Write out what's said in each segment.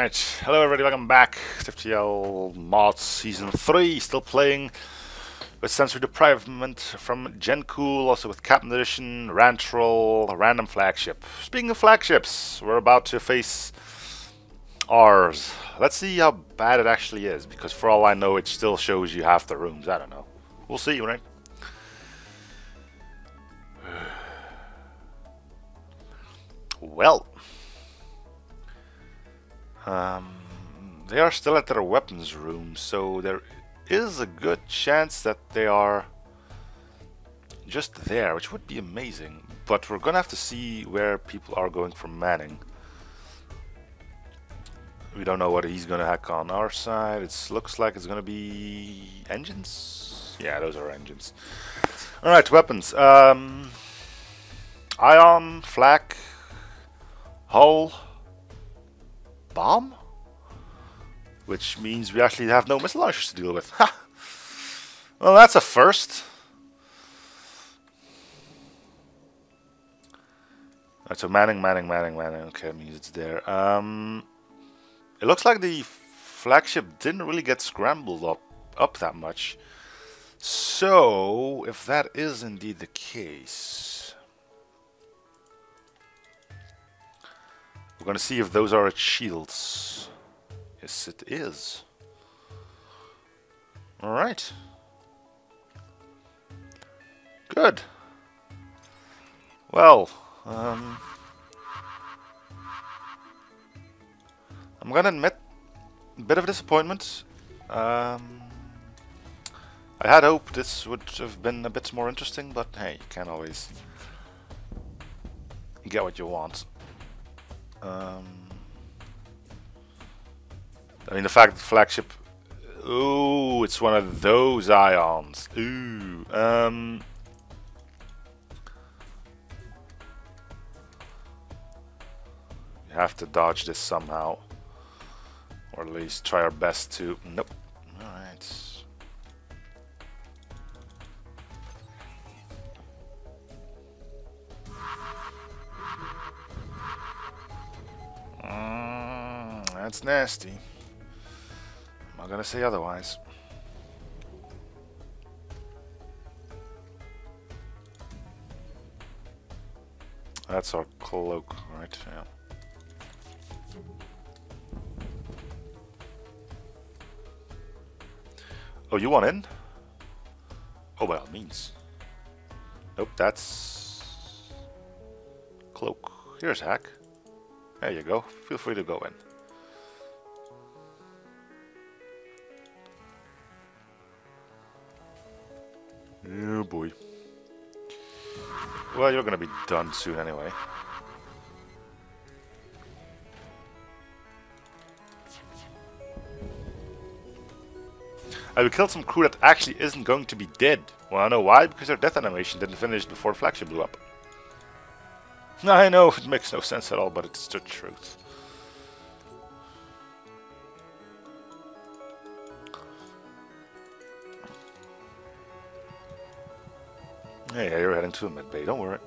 Alright, hello everybody, welcome back to FTL Mods Season 3, still playing with Sensory Deprivation from Gencool, also with Captain Edition, Rantroll, Random Flagship. Speaking of flagships, we're about to face ours. Let's see how bad it actually is, because for all I know it still shows you half the rooms, I don't know. We'll see, right? Well... they are still at their weapons room, so there is a good chance that they are just there, which would be amazing. But we're gonna have to see where people are going for manning. We don't know what he's gonna hack on our side. It looks like it's gonna be engines. Yeah, those are engines. All right, weapons. Ion, flak, hull, bomb. Which means we actually have no missile launchers to deal with. Ha! Well, that's a first. Alright, so manning. Okay, that means it's there. It looks like the flagship didn't really get scrambled up that much. So, if that is indeed the case, we're gonna see if those are its shields. Yes, it is. Alright. Good. Well, I'm gonna admit, a bit of a disappointment. I had hoped this would have been a bit more interesting, but hey, you can't always get what you want. I mean, the fact that the flagship... Ooh, it's one of those ions. Ooh. You have to dodge this somehow. Or at least try our best to... Nope. Alright. That's nasty. I'm not gonna say otherwise. That's our cloak, right? Yeah. Oh, you want in? Oh, by all means. Nope, that's cloak. Here's hack. There you go. Feel free to go in. Oh boy. Well, you're gonna be done soon anyway. We killed some crew that actually isn't going to be dead. Well, I know why, because their death animation didn't finish before the flagship blew up. I know, it makes no sense at all, but it's the truth. Hey, you're heading to a mid bay, don't worry.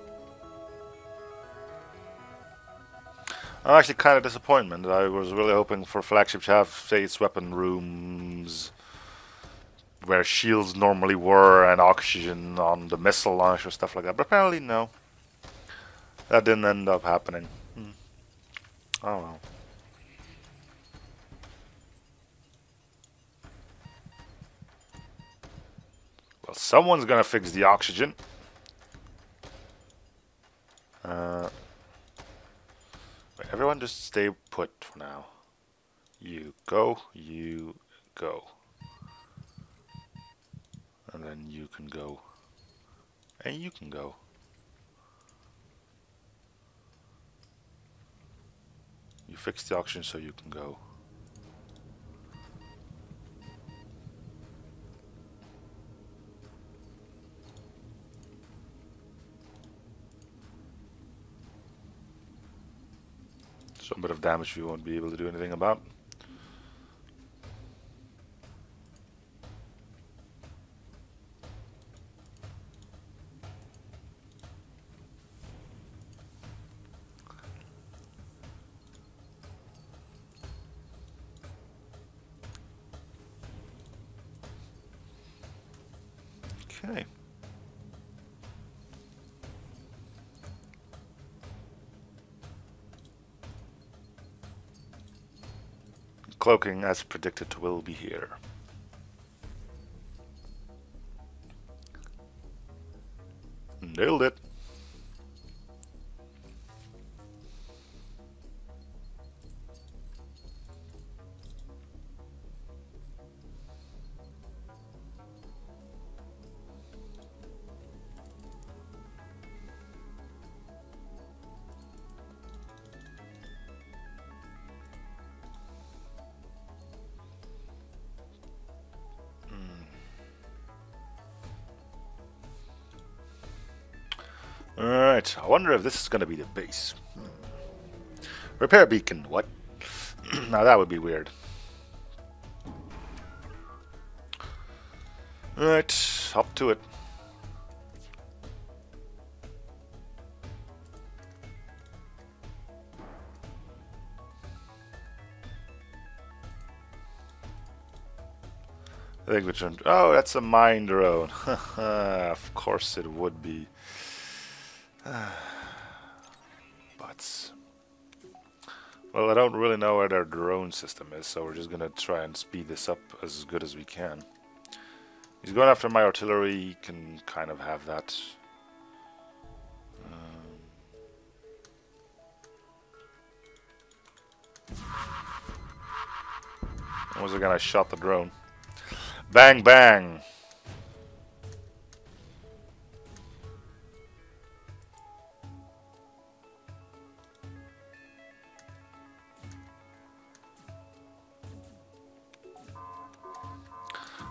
I'm actually kind of disappointed. I was really hoping for flagship to have, say, its weapon rooms where shields normally were and oxygen on the missile launcher, stuff like that. But apparently, no. That didn't end up happening. Oh well. Well, someone's gonna fix the oxygen. Wait, everyone just stay put for now. You go, you go. And then you can go. And you can go. You fix the oxygen so you can go. Some bit of damage we won't be able to do anything about. Okay. Cloaking, as predicted, will be here. Nailed it. Alright, I wonder if this is going to be the base. Repair beacon, what? Now that would be weird. Alright, up to it. I think we turned. Oh, that's a mine drone. Of course it would be. But well, I don't really know where their drone system is, so we're just gonna try and speed this up as good as we can. He's going after my artillery. He can kind of have that. Once again, I shot the drone. Bang, bang.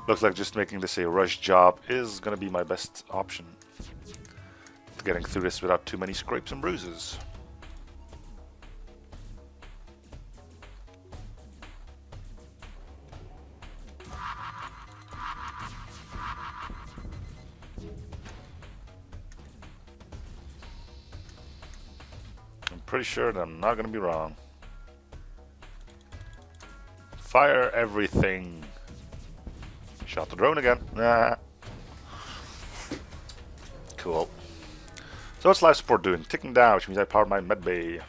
Looks like just making this a rush job is going to be my best option. Getting through this without too many scrapes and bruises. I'm pretty sure that I'm not going to be wrong. Fire everything. Shot the drone again. Nah. Cool. So what's life support doing? Ticking down, which means I powered my med bay.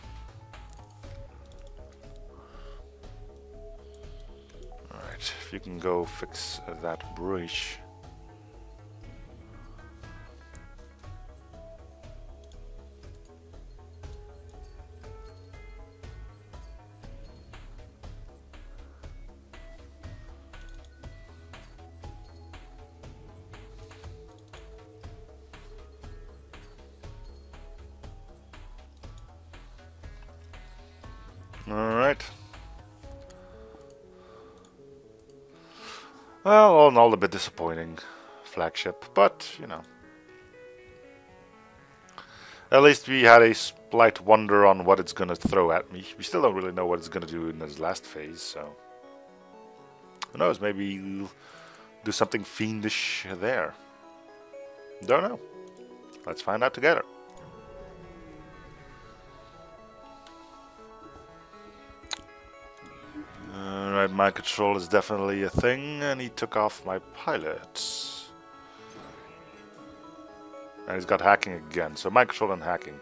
Alright, if you can go fix that bridge. Alright. Well, all in all, a bit disappointing flagship, but, you know. At least we had a slight wonder on what it's going to throw at me. We still don't really know what it's going to do in this last phase, so... Who knows, maybe we'll do something fiendish there. Don't know. Let's find out together. Alright, mind control is definitely a thing, and he took off my pilot. And he's got hacking again, so mind control and hacking.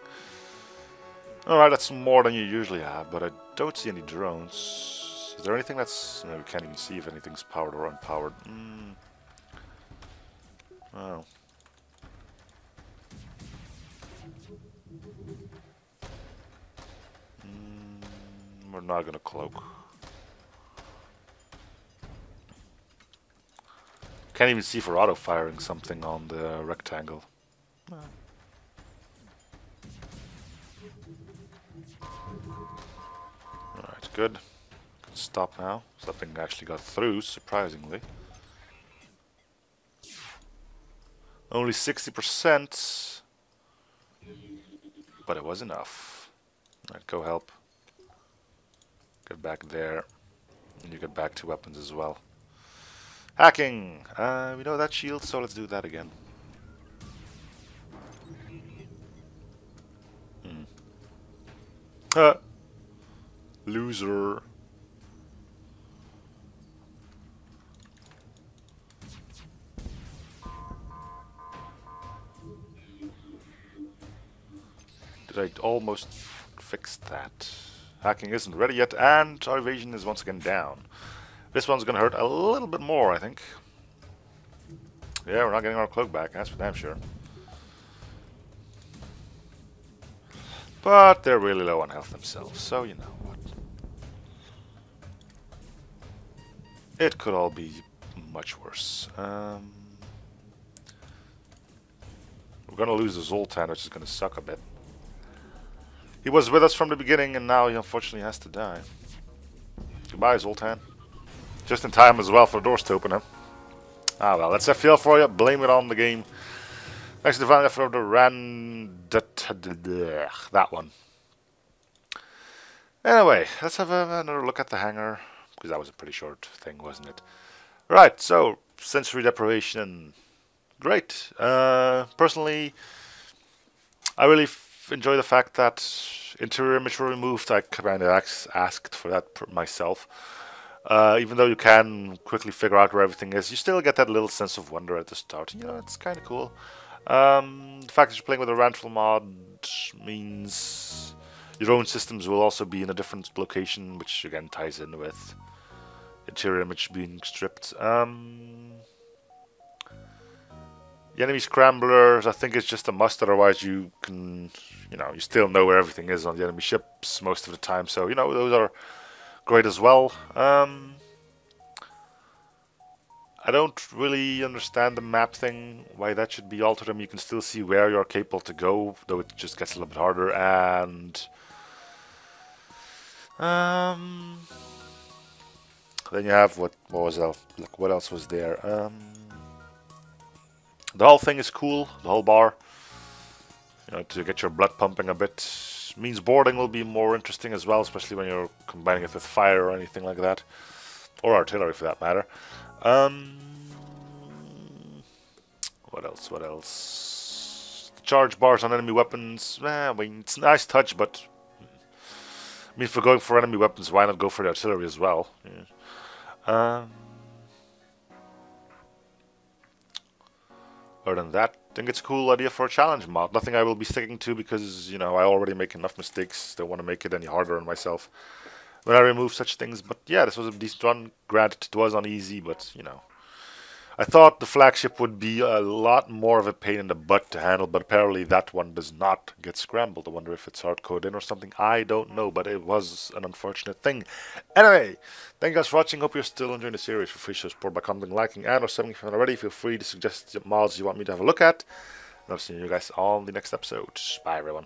Alright, that's more than you usually have, but I don't see any drones. Is there anything that's... No, we can't even see if anything's powered or unpowered. Oh. We're not gonna cloak. Can't even see for auto-firing something on the rectangle. No. Alright, good. Can stop now. Something actually got through, surprisingly. Only 60%. But it was enough. Alright, go help. Get back there. And you get back 2 weapons as well. Hacking! We know that shield, so let's do that again. Loser. I almost fixed that. Hacking isn't ready yet, and our evasion is once again down. This one's gonna hurt a little bit more, I think. Yeah, we're not getting our cloak back, that's for damn sure. But they're really low on health themselves, so you know what. It could all be much worse. We're gonna lose the Zoltan, which is gonna suck a bit. He was with us from the beginning, and now he unfortunately has to die. Goodbye, Zoltan. Just in time as well for the doors to open, huh? Ah well, that's FTL for you. Blame it on the game. Next divine effort of that one. Anyway, let's have another look at the hangar, because that was a pretty short thing, wasn't it? Right, so sensory deprivation, great. Personally, I really enjoy the fact that interior image were removed. I kind of asked for that myself. Even though you can quickly figure out where everything is, you still get that little sense of wonder at the start. You know, it's kind of cool. The fact that you're playing with a Rantral mod means your own systems will also be in a different location, which again ties in with interior image being stripped. The enemy scramblers, I think it's just a must, otherwise you can, you know, you still know where everything is on the enemy ships most of the time, so, you know, those are great as well. I don't really understand the map thing, why that should be altered. I mean, you can still see where you're capable to go, though it just gets a little bit harder, and then you have what was else? Look, what else was there? The whole thing is cool, the whole bar. You know, to get your blood pumping a bit. Means boarding will be more interesting as well, especially when you're combining it with fire or anything like that. Or artillery for that matter. What else? What else? The charge bars on enemy weapons. I mean, it's a nice touch, but I mean, if we're going for enemy weapons, why not go for the artillery as well? Yeah. Other than that, I think it's a cool idea for a challenge mod. Nothing I will be sticking to because, you know, I already make enough mistakes. Don't want to make it any harder on myself when I remove such things. But yeah, this was a decent run. Granted, it was uneasy, but, you know. I thought the flagship would be a lot more of a pain in the butt to handle, but apparently that one does not get scrambled. I wonder if it's hard-coded in or something. I don't know, but it was an unfortunate thing. Anyway, thank you guys for watching. Hope you're still enjoying the series. Feel free to support by commenting, liking, and or subbing if you're not already. Feel free to suggest mods you want me to have a look at. And I'll see you guys on the next episode. Bye, everyone.